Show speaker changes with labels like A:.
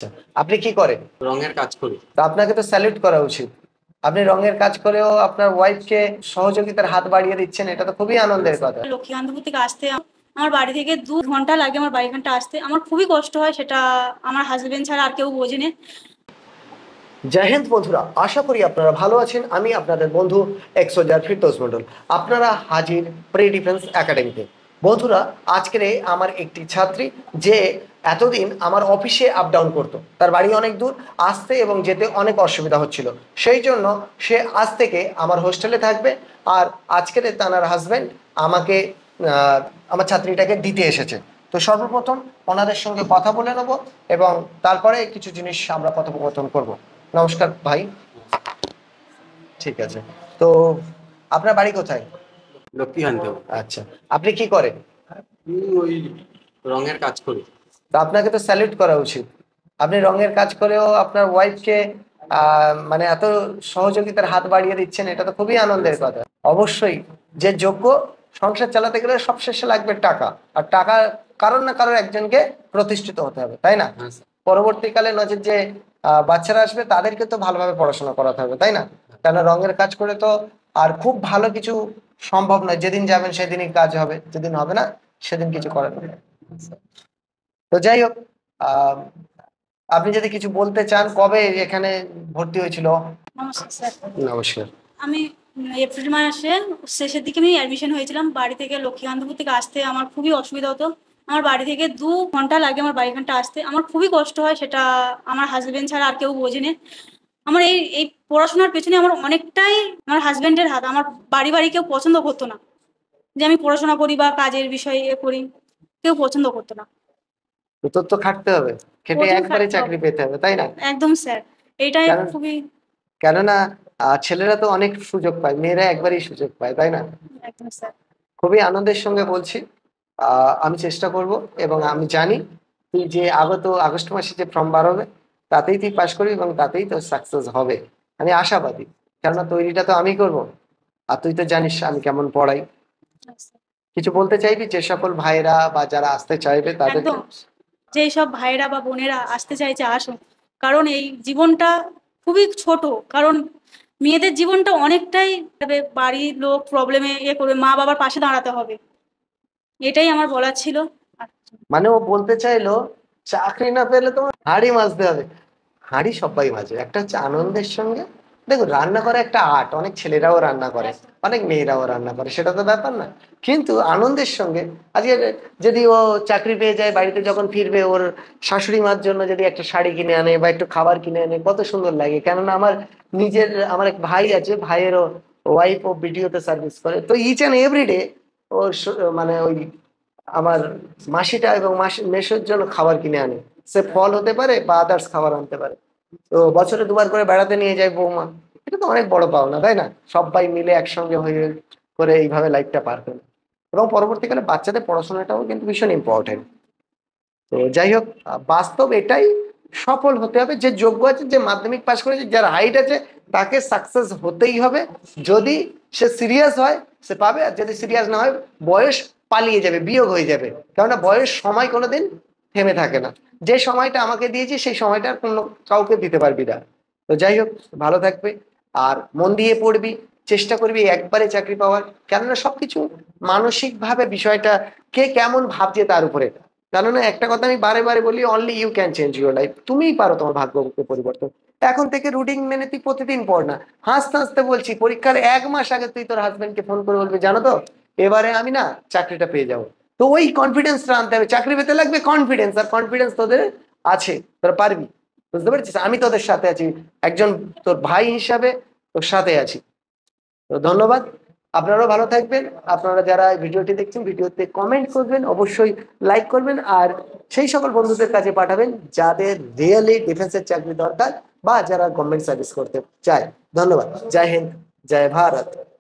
A: আচ্ছা, আপনি কি করেন?
B: রঙের কাজ করি।
A: তো আপনাকে তো স্যালুট করা উচিত। আপনি রঙের কাজ করেও আপনার ওয়াইফকে সহযোগিতার হাত বাড়িয়ে দিচ্ছেন, এটা তো খুবই আনন্দের কথা।
C: লক্ষ্মীকান্তপুর থেকে আসতে আমার বাড়ি থেকে 2 ঘন্টা লাগে আমার বাড়িখানটা আসতে। আমার খুবই কষ্ট হয়, সেটা আমার হাসবেন্ড ছাড়া আর কেউ বোঝে না।
A: জয় হিন্দ বন্ধুরা, আশা করি আপনারা ভালো আছেন। আমি আপনাদের বন্ধু এক্সোজার ফিরদৌস মন্ডল, আপনারা হাজির প্রি ডিফেন্স একাডেমিতে। বন্ধুরা, আজকের আমার একটি ছাত্রী যে এতদিন আমার অফিসে আপ ডাউন করতো, তার বাড়ি অনেক দূর, আসতে এবং যেতে অনেক অসুবিধা হচ্ছিল। সেই জন্য সে আজ থেকে আমার হোস্টেলে থাকবে। আর আজকের তার হাজব্যান্ড আমাকে আমার ছাত্রীটাকে দিতে এসেছে। তো সর্বপ্রথম ওনাদের সঙ্গে কথা বলে নেব এবং তারপরে কিছু জিনিস আমরা কথোপকথন করব। নমস্কার ভাই। ঠিক আছে, তো আপনার বাড়ি কোথায়?
B: লক্ষ্মীকান্তপুর।
A: আচ্ছা, আপনি কি করেন?
B: ওই রঙের কাজ করি।
A: তো আপনাকে তো স্যালুট করা উচিত। আপনি রঙের কাজ করেও আপনার ওয়াইফকে মানে এত সহযোগিতার হাত বাড়িয়ে দিচ্ছেন, এটা তো খুবই আনন্দের কথা। অবশ্যই যে যোগ্য, সংসার চালাতে গেলে সবশেষে লাগবে টাকা, আর টাকা কারোর না কারোর একজনকে প্রতিষ্ঠিত হতে হবে, তাই না? পরবর্তীকালে নজর যে বাচ্চারা আসবে তাদেরকে তো ভালোভাবে পড়াশোনা করাতে হবে, তাই না? কেন রঙের কাজ করে তো আর খুব ভালো কিছু সম্ভব নয়। যেদিন যাবেন সেদিনই কাজ হবে, যেদিন হবে না সেদিন কিছু করার নেই। তো যাই হোক, আহ আপনি যদি কিছু বলতে চান, কবে এখানে ভর্তি হয়েছিল?
C: নমস্কার স্যার।
A: নমস্কার।
C: আমি এপ্রিল মাসে শেষের দিকে আমি অ্যাডমিশন হয়েছিলাম। বাড়ি থেকে লক্ষ্মীকান্তপুর থেকে আসতে আমার খুবই অসুবিধা হতো। আমার বাড়ি থেকে 2 ঘন্টা লাগে আমার বাড়িখানটা আসতে। আমার খুবই কষ্ট হয়, সেটা আমার হাসবেন্ড ছাড়া আর কেউ বোঝে না। আমার এই পড়াশোনার পেছনে আমার অনেকটাই আমার হাসবেন্ডের হাত। আমার বাড়ি কেউ পছন্দ করতো না যে আমি পড়াশোনা করি বা কাজের বিষয়ে করি, কেউ পছন্দ করতো না।
A: তোর তো খাটতে হবে, খেটে
C: প্রচুর
A: একবারে
C: খাটতে
A: চাকরি
C: হবে।
A: পেতে হবে, তাই না?
C: একদম স্যার, এইটাই
A: কারণ
C: খুবই।
A: কেননা ছেলেরা তো অনেক সুযোগ পায়, মেয়েরা একবারই সুযোগ পায়, তাই না?
C: একদম স্যার।
A: খুবই আনন্দের সঙ্গে বলছি। আমি চেষ্টা করব এবং আমি জানি তুই যে আগস্ট মাসে যে ফর্ম বার হবে তাতেই তুই পাশ করবি এবং তাতেই তোর সাকসেস হবে। আমি আশাবাদী, কেননা তৈরিটা তো আমি করব। আর তুই তো জানিস আমি কেমন পড়াই। কিছু বলতে চাইবি যে সকল ভাইরা বা যারা আসতে চাইবে তাদেরকে?
C: একদম, যেই সব ভাইরা বা বোনেরা আসতে চাইছে আসুন, কারণ এই জীবনটা খুবই ছোট। কারণ মেয়েদের জীবনটা অনেকটাই বাড়ির লোক প্রবলেমে করবে, মা বাবার পাশে দাঁড়াতে হবে, এটাই আমার বলার ছিল।
A: মানে ও বলতে চাইলো চাকরি না পেলে তোমার হাঁড়ি মাজতে হবে। হাঁড়ি সবাই মাজে, একটা হচ্ছে আনন্দের সঙ্গে। দেখো, রান্না করা একটা আর্ট, অনেক ছেলেরাও রান্না করে, অনেক মেয়েরাও রান্না করে, সেটা তো ব্যাপার না। কিন্তু আনন্দের সঙ্গে আজকে যদি ও চাকরি পেয়ে যায়, বাড়িতে যখন ফিরবে ওর শাশুড়ি মার জন্য যদি একটা শাড়ি কিনে আনে বা একটু খাবার কিনে আনে, কত সুন্দর লাগে। কেননা আমার এক ভাই আছে, ভাইয়েরও ওয়াইফ ও ভিডিওতে সার্ভিস করে, তো ইচ অ্যান্ড এভরিডে ওর মানে ওই আমার মাসিটা এবং মেসোর জন্য খাবার কিনে আনে। সে ফল হতে পারে বা আদার্স খাবার আনতে পারে। তো বছরে 2বার করে বেড়াতে নিয়ে যায় বৌমা। এটা তো অনেক বড় পাওনা, তাই না? সবাই মিলে একসঙ্গে হয়ে করে এইভাবে লাইফটা পার করে। এবং পরবর্তীকালে বাচ্চাদের পড়াশোনাটাও কিন্তু ভীষণ ইম্পর্টেন্ট। তো যাই হোক, বাস্তব এটাই, সফল হতে হবে। যে যোগ্য আছে, যে মাধ্যমিক পাশ করেছে, যার হাইট আছে, তাকে সাকসেস হতেই হবে। যদি সে সিরিয়াস হয় সে পাবে, আর যদি সিরিয়াস না হয় বয়স পালিয়ে যাবে, বিয়োগ হয়ে যাবে। কেননা বয়স সময় কোনোদিন থেমে থাকে না। যে সময়টা আমাকে দিয়েছি সেই সময়টা আর কোনো কাউকে দিতে পারবি না। তো যাই হোক, ভালো থাকবে আর মন দিয়ে পড়বি, চেষ্টা করবি একবারে চাকরি পাওয়ার। কেননা সবকিছু মানসিক ভাবে বিষয়টা কে কেমন ভাবছে তার উপরে। কেননা একটা কথা আমি বারে বারে বলি, only you can change your life. তুমিই পারো তোমার ভাগ্যকে পরিবর্তন। এখন থেকে রুটিন মেনে তুই প্রতিদিন পড় না। হাসতে হাসতে বলছি, পরীক্ষার 1 মাস আগে তুই তোর হাজবেন্ডকে ফোন করে বলবি, জানো তো এবারে আমি না চাকরিটা পেয়ে যাবো। তো ওই কনফিডেন্সটা আনতে হবে। চাকরি পেতে লাগবে কনফিডেন্স, আর কনফিডেন্স তোদের আছে, তোরা পারবি। বুঝতে পেরেছিস? আমি তোদের সাথে আছি, একজন তোর ভাই হিসাবে তোর সাথে আছি। তো ধন্যবাদ। আপনারাও ভালো থাকবেন। আপনারা যারা ভিডিওটি দেখছেন, ভিডিওতে কমেন্ট করবেন, অবশ্যই লাইক করবেন, আর সেই সকল বন্ধুদের কাছে পাঠাবেন যাদের রিয়েলি ডিফেন্সের চাকরি দরকার বা যারা গভর্নমেন্ট সার্ভিস করতে চায়। ধন্যবাদ। জয় হিন্দ, জয় ভারত।